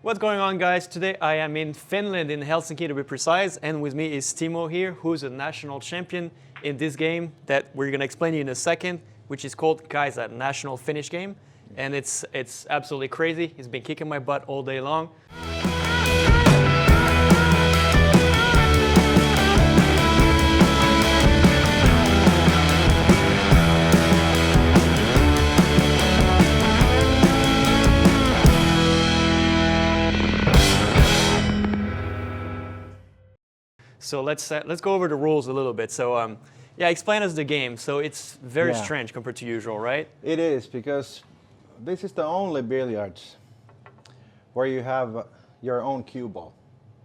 What's going on, guys? Today I am in Finland, in Helsinki to be precise, and with me is Timo here, who's a national champion in this game that we're going to explain to you in a second, which is called Kaisa, national Finnish game. And it's absolutely crazy. He's been kicking my butt all day long. So let's go over the rules a little bit. So yeah, explain us the game. So it's very strange compared to usual, right? It is, because this is the only billiards where you have your own cue ball.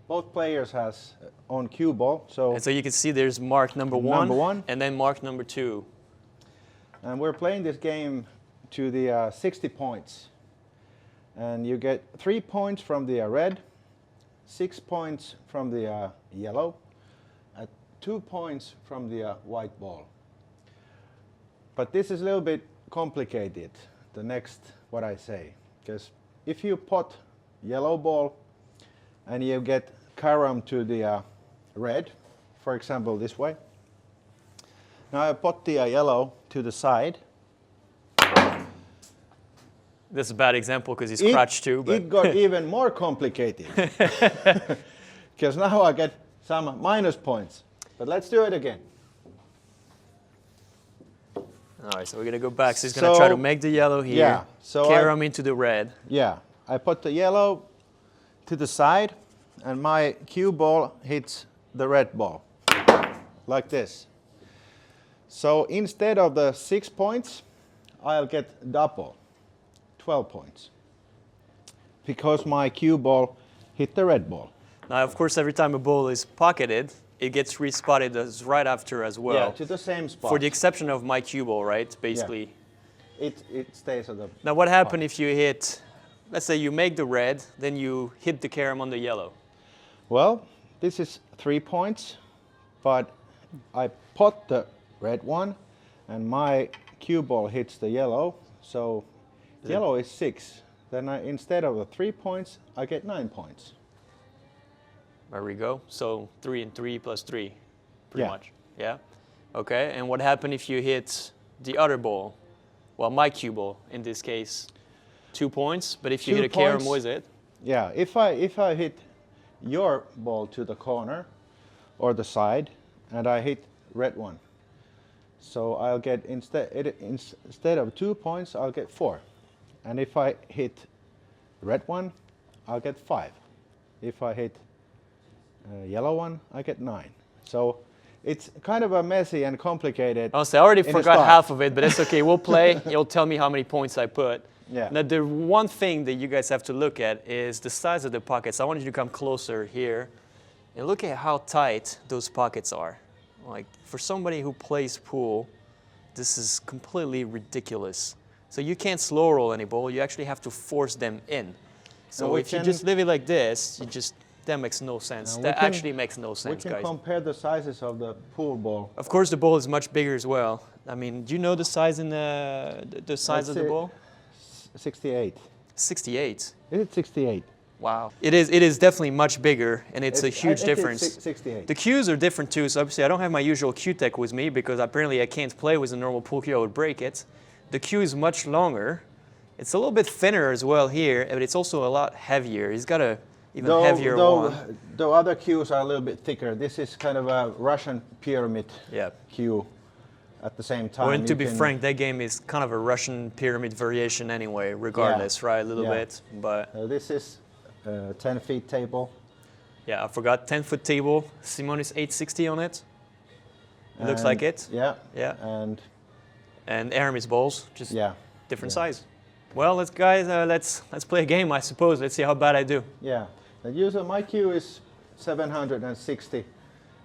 Both players has own cue ball. And so you can see there's mark number one and then mark number 2. And we're playing this game to the 60 points. And you get 3 points from the red, 6 points from the yellow, 2 points from the white ball. But this is a little bit complicated, the next what I say, because if you pot yellow ball and you get carom to the red, for example this way. Now I pot the yellow to the side. This is a bad example because he's crutched too. But it got even more complicated, because now I get some minus points. But let's do it again. All right, so we're going to go back. So he's going to try to make the yellow here, yeah, so carom into the red. Yeah, I put the yellow to the side, and my cue ball hits the red ball, like this. So instead of the 6 points, I'll get double, 12 points, because my cue ball hit the red ball. Now, of course, every time a ball is pocketed, it gets respotted as right after as well. Yeah, to the same spot. For the exception of my cue ball, right? Basically. Yeah. It stays at the Now, what happens if you hit, let's say you make the red, then you hit the carom on the yellow? Well, this is 3 points, but I pot the red one, and my cue ball hits the yellow, so yellow is 6. Then instead of the 3 points, I get 9 points. There we go. So 3 and 3 plus 3, pretty much. Yeah. Okay. And what happened if you hit the other ball? Well, my cue ball in this case, 2 points. But if you hit a carom, what is it? Yeah. If I hit your ball to the corner or the side, and I hit red one, so I'll get instead of 2 points, I'll get 4. And if I hit red one, I'll get 5. If I hit yellow one, I get 9. So it's kind of a messy and complicated. Honestly, I already forgot half of it, but it's okay. We'll play. You'll tell me how many points I put. Yeah. Now, the one thing that you guys have to look at is the size of the pockets. I want you to come closer here and look at how tight those pockets are. Like, for somebody who plays pool, this is completely ridiculous. So you can't slow roll any ball. You actually have to force them in. So if you just leave it like this, that makes no sense. That actually makes no sense, guys. We can compare the sizes of the pool ball. Of course, the ball is much bigger as well. I mean, do you know the size in the size of the ball? 68. 68. Is it 68? Wow. It is definitely much bigger, and it's a huge difference. It's 68. The cues are different too. So obviously, I don't have my usual cue tech with me because apparently I can't play with a normal pool cue. I would break it. The cue is much longer. It's a little bit thinner as well here, but it's also a lot heavier. He's got a even heavier one. The other cues are a little bit thicker. This is kind of a Russian pyramid cue at the same time. Well, to be frank, that game is kind of a Russian pyramid variation anyway, regardless, right? A little bit. But this is 10-foot table. Yeah, I forgot 10-foot table. Simon is 860 on it. It looks like it. Yeah. Yeah. And Aramis balls, just different size. Well, let's play a game, I suppose. Let's see how bad I do. Yeah. The user, my cue is 760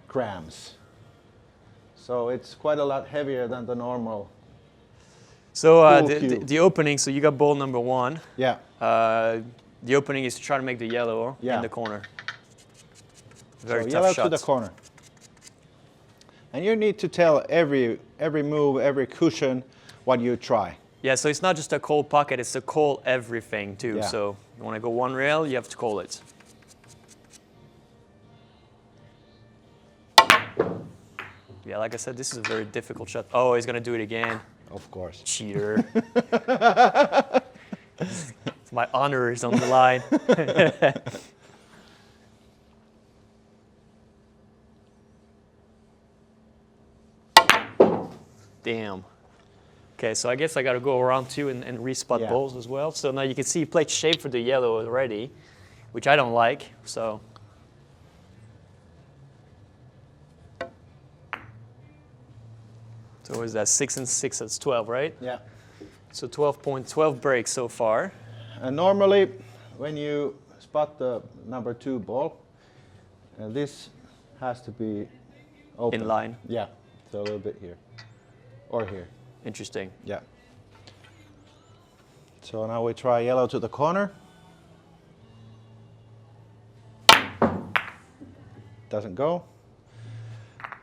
grams. So it's quite a lot heavier than the normal. So the opening, so you got ball number 1. Yeah. The opening is to try to make the yellow in the corner. Very tough yellow shot. to the corner. And you need to tell every move, every cushion, what you try. Yeah, so it's not just a cold pocket, it's a cold everything too. Yeah. So You want to go one rail, you have to call it. Yeah, like I said, this is a very difficult shot. Oh, he's gonna do it again. Of course. Cheater. My honor is on the line. Damn. Okay, so I guess I gotta go around too and respot balls as well. So now you can see he played shape for the yellow already, which I don't like, so. So is that 6 and 6, that's 12, right? Yeah. So 12 breaks so far. And normally, when you spot the number 2 ball, this has to be open. In line. Yeah, so a little bit here, or here. Interesting. Yeah. So now we try yellow to the corner. Doesn't go.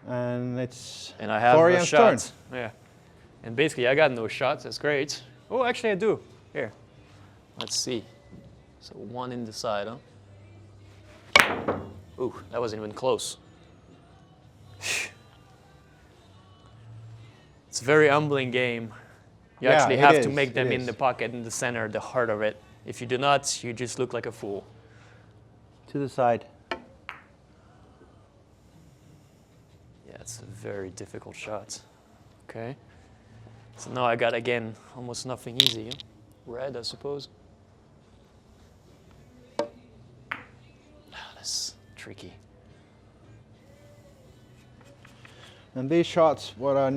And it's And I have Florian's a shot. turn. Yeah. And basically I got no shots, that's great. Oh, actually I do. Here. Let's see. So 1 in the side, huh? Ooh, that wasn't even close. It's a very humbling game. You actually have to make them in the pocket, in the center, the heart of it. If you do not, you just look like a fool. To the side. Yeah, it's a very difficult shot. Okay. So now I got, again, almost nothing easy. Huh? Red, I suppose. That's tricky. And these shots, what are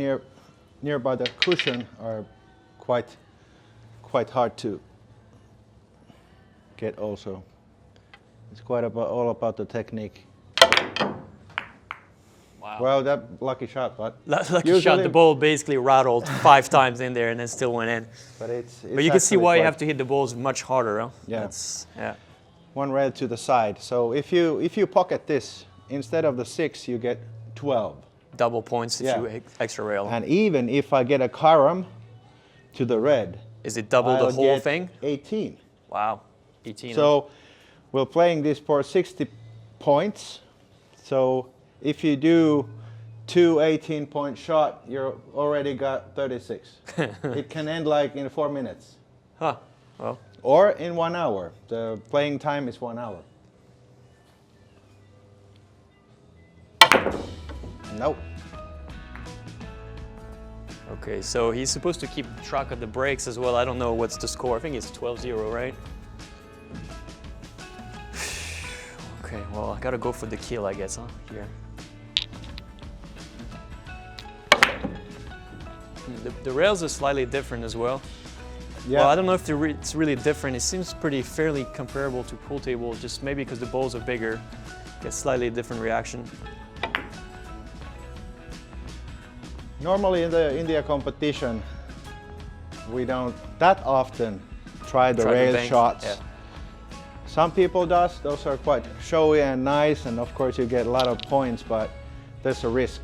nearby the cushion, are quite hard to get also. It's quite all about the technique. Wow. Well, that lucky shot, but lucky shot. The ball basically rattled 5 times in there and then still went in. But you can see why you have to hit the balls much harder. Huh? Yeah. Yeah. 1 rail to the side. So if you pocket this, instead of the 6, you get 12. Double points if you extra rail. And even if I get a carom to the red, is it double the whole thing? 18. Wow, 18. So we're playing this for 60 points. So if you do 2 18-point shot, you already got 36. It can end like in 4 minutes. Huh. Well. Or in 1 hour. The playing time is 1 hour. Nope. Okay, so he's supposed to keep track of the breaks as well. I don't know what's the score. I think it's 12-0, right? Okay, well, I gotta go for the kill, I guess, huh? Here. The rails are slightly different as well. Yeah. Well, I don't know if it's really different. It seems fairly comparable to pool table, just maybe because the balls are bigger, get slightly different reaction. Normally in the India competition, we don't that often try the rail shots. Yeah. Some people does, those are quite showy and nice, and of course you get a lot of points, but there's a risk.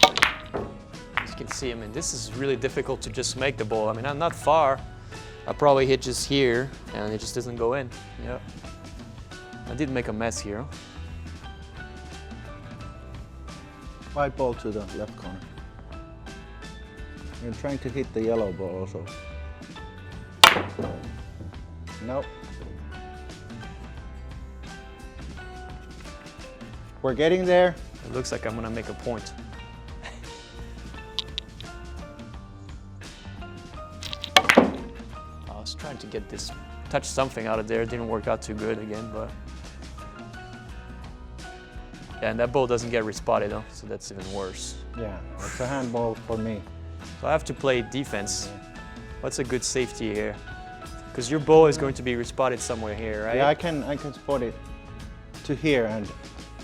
As you can see, I mean, this is really difficult to just make the ball. I mean, I'm not far. I probably hit just here, and it just doesn't go in. Yeah. I did make a mess here. White ball to the left corner. You're trying to hit the yellow ball also. Nope. We're getting there. It looks like I'm gonna make a point. I was trying to get this, touch something out of there. It didn't work out too good again, but. Yeah, and that ball doesn't get respotted though, so that's even worse. Yeah, it's a handball for me. So I have to play defense. What's a good safety here? Because your ball is going to be respotted somewhere here, right? Yeah, I can spot it to here and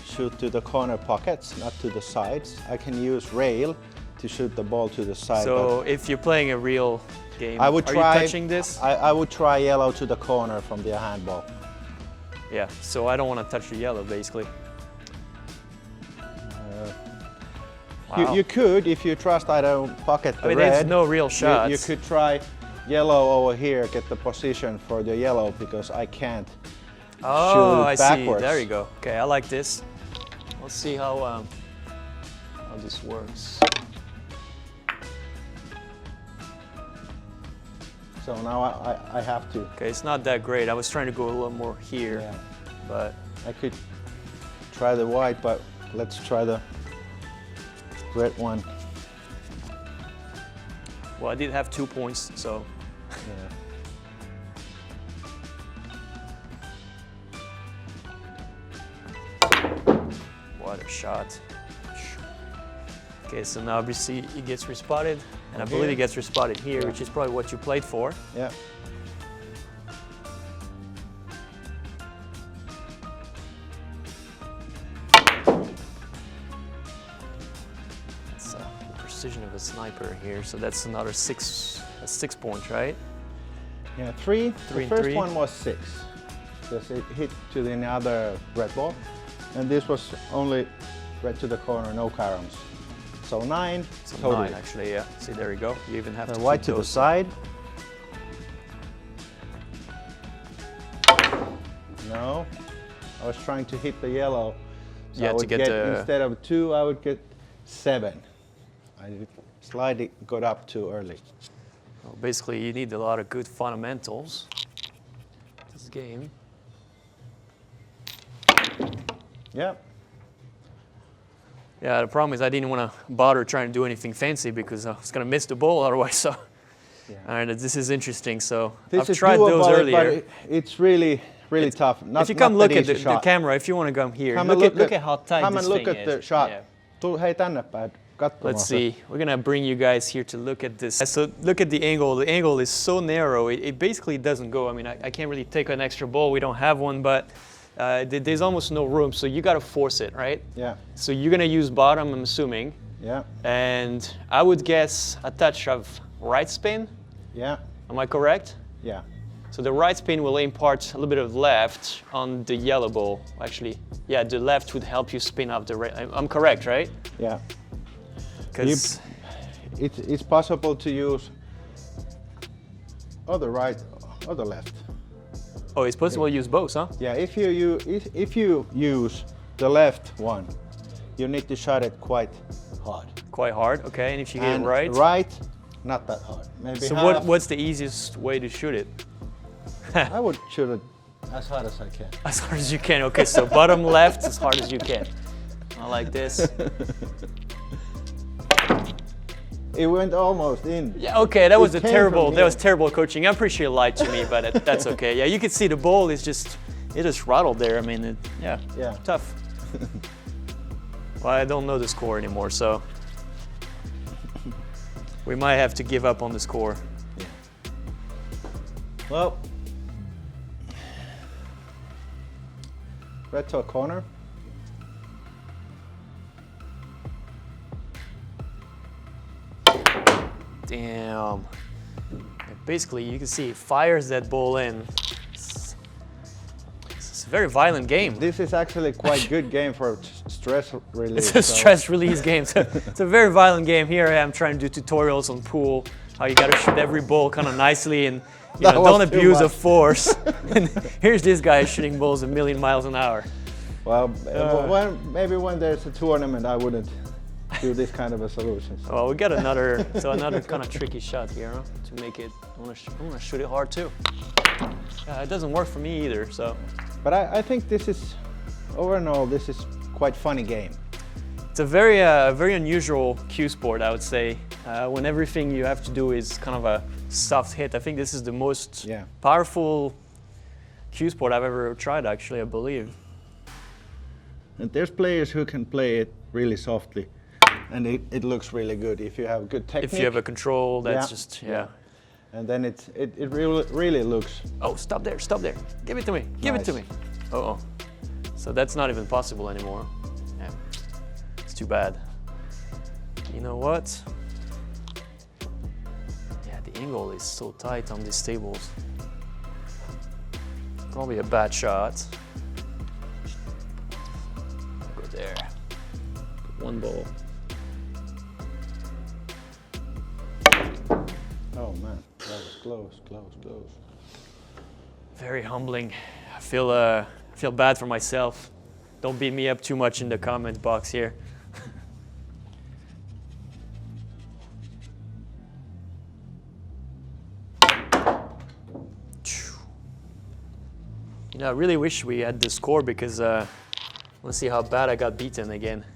shoot to the corner pockets, not to the sides. I can use rail to shoot the ball to the side. So if you're playing a real game, are you touching this? I would try yellow to the corner from the handball. Yeah, so I don't want to touch the yellow, basically. Wow. You could, if you trust I don't pocket the red. I mean, there's no real shots. You could try yellow over here get the position for the yellow because I can't Oh, shoot I it backwards. see. There you go. Okay, I like this. Let's see how this works. So now I have to. Okay, it's not that great. I was trying to go a little more here, Yeah. but I could try the white, but let's try the red one. well, I did have 2 points, so Yeah. what a shot. Okay, so now obviously it gets respotted, and I Okay. believe it gets respotted here, Yeah. which is probably what you played for. Yeah. That's the precision of a sniper here. So that's another 6 points, right? Yeah, three. Three The and first three. one was 6 because it hit to the other red ball, and this was only red to the corner, no caroms. So 9 So totally. 9 actually, yeah. See, there you go. You even have to White keep to the those. side. No, I was trying to hit the yellow. So Yeah, I to would get the- instead of 2, I would get 7. I slightly got up too early. Well, basically, you need a lot of good fundamentals. This game. Yeah. Yeah, the problem is I didn't want to bother trying to do anything fancy because I was going to miss the ball otherwise. So, Yeah. all right, this is interesting. So This I've is tried those doable, earlier. but it's really tough. Not, if you come not look that at the easy shot. camera, if you want to come here, Come and look at how tight come this and look thing at is. the shot. Yeah. Tuu hei tänne päin katsomaan. Let's see. We're gonna bring you guys here to look at this. So look at the angle. The angle is so narrow. It basically doesn't go. I mean, I can't really take an extra ball. We don't have one, but there's almost no room. So you got to force it, right? Yeah, So you're gonna use bottom, I'm assuming, yeah, and I would guess a touch of right spin. yeah, Am I correct? yeah. So the right spin will impart a little bit of left on the yellow ball. Actually, yeah, the left would help you spin up the right. I'm correct, right? Yeah. 'Cause It's possible to use other right, other left. oh, it's possible to use both, huh? Yeah, if you use the left one, you need to shot it quite hard. Quite hard, okay. And if you get And it right, right, not that hard. Maybe so half. what's the easiest way to shoot it? I would shoot it as hard as I can. As hard as you can. Okay, so bottom left as hard as you can. I like this. It went almost in. Yeah, okay, that was It a came terrible. from That was here. terrible coaching. I'm pretty sure you lied to me, but that's okay. Yeah, you can see the ball is just rattled there. I mean, yeah, Yeah. tough. Well, I don't know the score anymore, so we might have to give up on the score. Well, red to a corner. Damn. Basically, you can see it fires that ball in. It's a very violent game. This is actually quite good game for stress relief. It's a so- stress release game. So it's a very violent game. Here I am trying to do tutorials on pool, how you gotta shoot every ball kind of nicely and That was don't too abuse much. of force. And here's this guy shooting balls a million miles an hour. Well, maybe when there's a tournament, I wouldn't do this kind of a solution. So. Well, we got another kind of tricky shot here, huh? To make it. I wanna shoot it hard too. It doesn't work for me either. So But I think this is, overall, this is quite funny game. it's a very unusual cue sport, I would say. When everything you have to do is kind of a soft hit. I think this is the most Yeah. powerful cue sport I've ever tried, actually, I believe. And there's players who can play it really softly, and it looks really good if you have good technique. If you have a control, that's Yeah. just, Yeah. And then it really looks. Oh, stop there. Give it to me. Give it to me. Nice. Uh-oh. So that's not even possible anymore. Yeah. It's too bad. You know what? Yeah, the angle is so tight on these tables. Probably a bad shot. Go there. Put one ball. Oh man, that was close, close, close. Very humbling. I feel bad for myself. Don't beat me up too much in the comment box here. You know, I really wish we had the score because let's see how bad I got beaten again.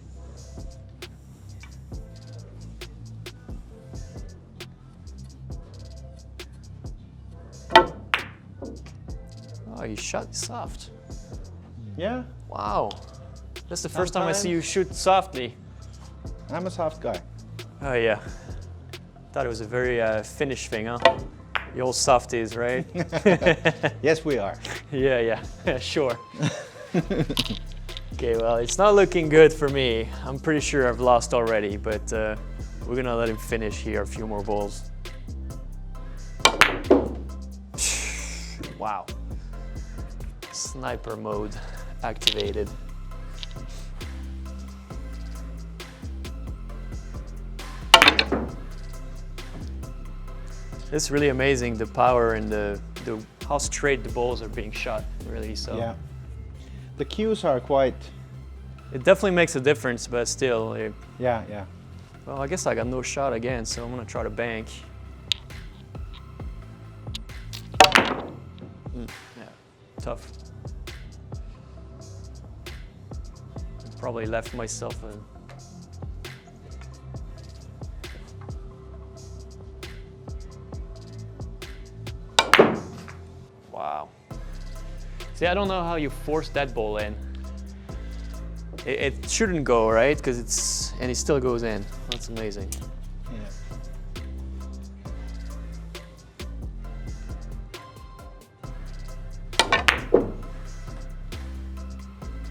Oh, you shot soft. Yeah. Wow. That's the first time I see you shoot softly. I'm a soft guy. Oh yeah. Thought it was a very Finnish thing, huh? The old softies, right? Yes, we are. Yeah, sure. Okay, well, it's not looking good for me. I'm pretty sure I've lost already, but we're gonna let him finish here a few more balls. Wow. Sniper mode activated. It's really amazing, the power and the how straight the balls are being shot, really. So Yeah. The cues are quite. it definitely makes a difference, but still. Yeah, yeah. Well, I guess I got no shot again, so I'm gonna try to bank. Yeah, tough. Probably left myself a. Wow. See, I don't know how you force that ball in. It shouldn't go, right? Because and it still goes in. That's amazing. Yeah.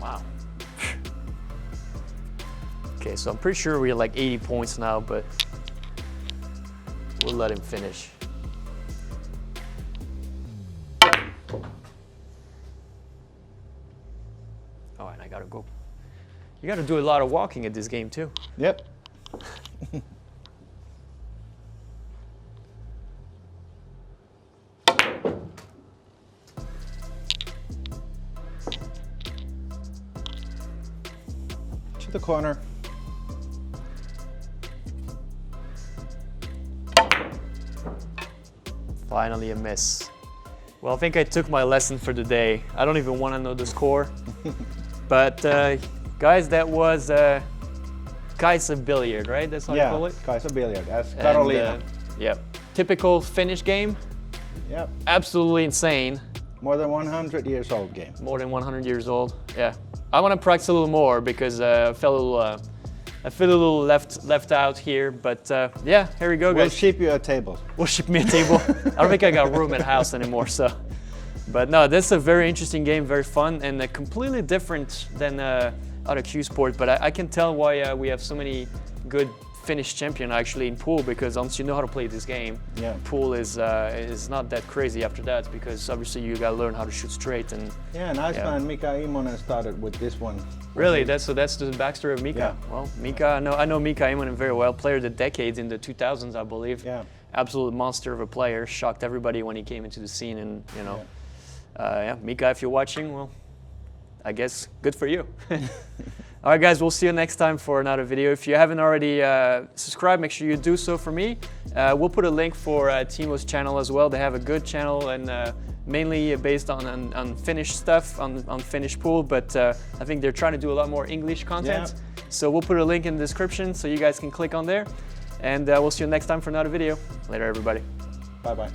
Wow. Okay, so I'm pretty sure we're like 80 points now, but we'll let him finish. All right, I gotta go. You gotta do a lot of walking at this game too. Yep. To the corner. Finally a miss. Well, I think I took my lesson for the day. I don't even want to know the score. But guys, that was Kaisa billiard, right? That's how you call it? Kaisa billiard. That's Carolina. Yeah. Typical Finnish game. Yep. Absolutely insane. More than 100 years old game. More than 100 years old. Yeah. I want to practice a little more because I feel a little left out here. But yeah, here we go, guys. We'll ship you a table. We'll ship me a table. I don't think I got room at the house anymore, so. But no, this is a very interesting game, very fun, and completely different than other cue sports. But I can tell why we have so many good Finnish champions actually in pool, because once you know how to play this game, pool is not that crazy after that, because obviously you gotta learn how to shoot straight. And yeah, and Iceman Mika Immonen started with this one. Really, that's the backstory of Mika. Yeah. Well, Mika, I know Mika Immonen very well. Player of the decades in the 2000s, I believe. Yeah. Absolute monster of a player. Shocked everybody when he came into the scene, and you know. Yeah, Mika, if you're watching, well, I guess good for you. All right, guys, we'll see you next time for another video. If you haven't already subscribed, make sure you do so for me. We'll put a link for Timo's channel as well. They have a good channel, and mainly based on Finnish stuff, on Finnish pool, but I think they're trying to do a lot more English content. Yeah. So we'll put a link in the description so you guys can click on there. And we'll see you next time for another video. Later, everybody. Bye-bye.